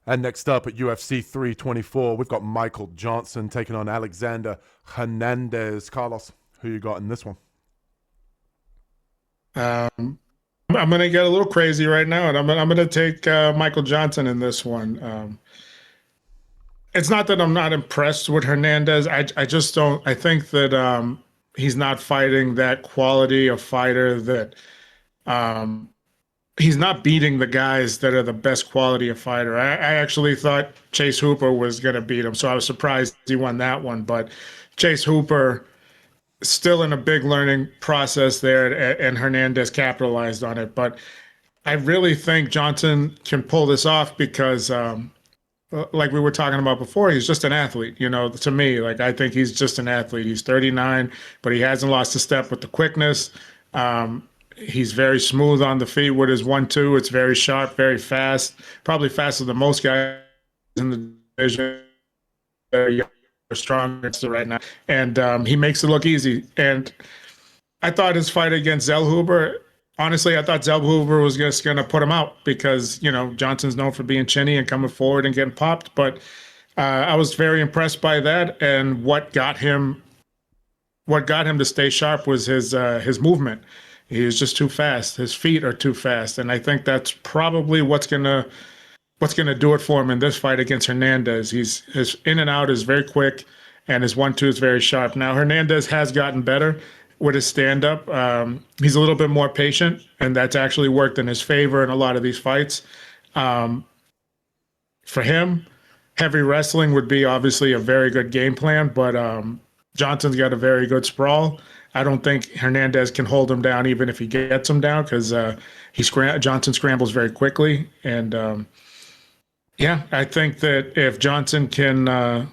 And next up at UFC 324, we've got Michael Johnson taking on Alexander Hernandez. Carlos, who you got in this one? I'm going to get a little crazy right now, and I'm going to take Michael Johnson in this one. It's not that I'm not impressed with Hernandez. I just don't. I think that he's not fighting that quality of fighter that um, he's not beating the guys that are the best quality of fighter. I actually thought Chase Hooper was going to beat him, so I was surprised he won that one. But Chase Hooper still in a big learning process there, and Hernandez capitalized on it. But I really think Johnson can pull this off because, like we were talking about before, he's just an athlete. You know, to me, like I think he's just an athlete. He's 39, but he hasn't lost a step with the quickness. He's very smooth on the feet with his 1-2. It's very sharp, very fast, probably faster than most guys in the division. Very strong right now, and he makes it look easy. And I thought his fight against Zellhuber, honestly, I thought Zellhuber was just going to put him out because, you know, Johnson's known for being chinny and coming forward and getting popped. But I was very impressed by that. And what got him to stay sharp was his movement. He was just too fast. His feet are too fast. And I think that's probably what's gonna do it for him in this fight against Hernandez. His in and out is very quick, and his 1-2 is very sharp. Now Hernandez has gotten better with his stand-up. He's a little bit more patient, and that's actually worked in his favor in a lot of these fights. For him, heavy wrestling would be obviously a very good game plan, but Johnson's got a very good sprawl. I don't think Hernandez can hold him down even if he gets him down because Johnson scrambles very quickly. And yeah, I think that if Johnson can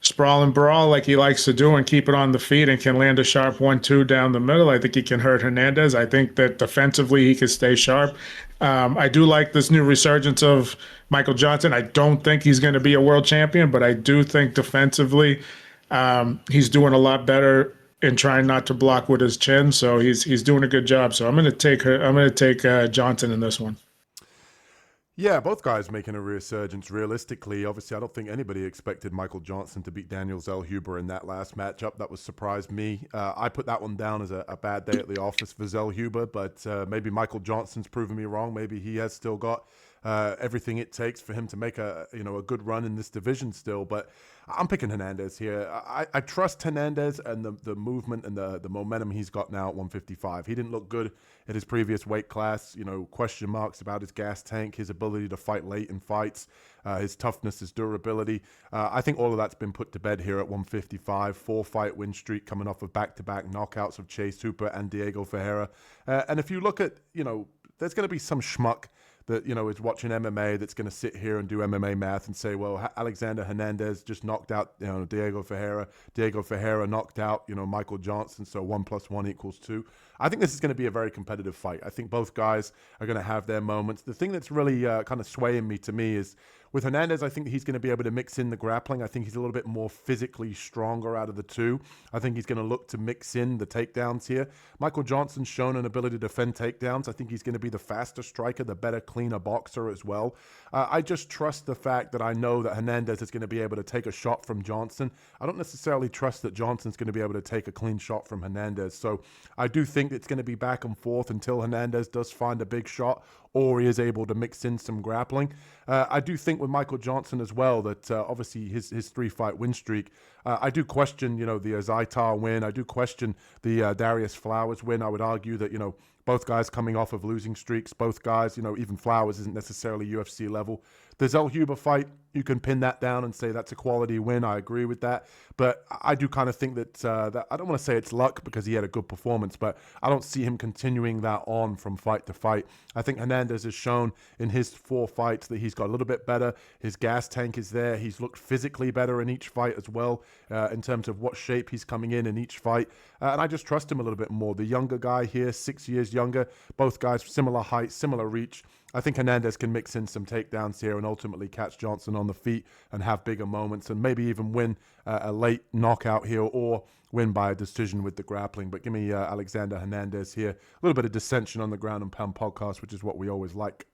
sprawl and brawl like he likes to do and keep it on the feet and can land a sharp 1-2 down the middle, I think he can hurt Hernandez. I think that defensively he can stay sharp. I do like this new resurgence of Michael Johnson. I don't think he's going to be a world champion, but I do think defensively he's doing a lot better in trying not to block with his chin. So he's doing a good job. So I'm going to take Johnson in this one. Yeah, both guys making a resurgence. Realistically, obviously, I don't think anybody expected Michael Johnson to beat Daniel Zellhuber in that last matchup. That was surprised me. I put that one down as a bad day at the office for Zellhuber, but maybe Michael Johnson's proven me wrong. Maybe he has still got everything it takes for him to make a good run in this division still. But I'm picking Hernandez here. I trust Hernandez and the movement and the momentum he's got now at 155. He didn't look good at his previous weight class. Question marks about his gas tank, his ability to fight late in fights, his toughness, his durability. I think all of that's been put to bed here at 155. 4-fight win streak coming off of back-to-back knockouts of Chase Hooper and Diego Ferreira. And if you look at, there's going to be some schmuck that, is watching MMA that's going to sit here and do MMA math and say, well, Alexander Hernandez just knocked out, Diego Ferreira. Diego Ferreira knocked out, Michael Johnson. So 1 + 1 = 2. I think this is going to be a very competitive fight. I think both guys are going to have their moments. The thing that's really kind of swaying me to me is with Hernandez, I think he's going to be able to mix in the grappling. I think he's a little bit more physically stronger out of the two. I think he's going to look to mix in the takedowns here. Michael Johnson's shown an ability to defend takedowns. I think he's going to be the faster striker, the better, cleaner boxer as well. I just trust the fact that I know that Hernandez is going to be able to take a shot from Johnson. I don't necessarily trust that Johnson's going to be able to take a clean shot from Hernandez. So I do think it's going to be back and forth until Hernandez does find a big shot or he is able to mix in some grappling. I do think with Michael Johnson as well that obviously his 3-fight win streak, I do question, the Zaitar win. I do question the Darius Flowers win. I would argue that, both guys coming off of losing streaks, both guys, even Flowers isn't necessarily UFC level. The Zellhuber fight, you can pin that down and say that's a quality win. I agree with that. But I do kind of think that I don't want to say it's luck because he had a good performance, but I don't see him continuing that on from fight to fight. I think Hernandez has shown in his 4 fights that he's got a little bit better. His gas tank is there. He's looked physically better in each fight as well in terms of what shape he's coming in each fight. And I just trust him a little bit more. The younger guy here, 6 years younger, both guys similar height, similar reach. I think Hernandez can mix in some takedowns here and ultimately catch Johnson on the feet and have bigger moments and maybe even win a late knockout here or win by a decision with the grappling. But give me Alexander Hernandez here. A little bit of dissension on the Ground and Pound podcast, which is what we always like.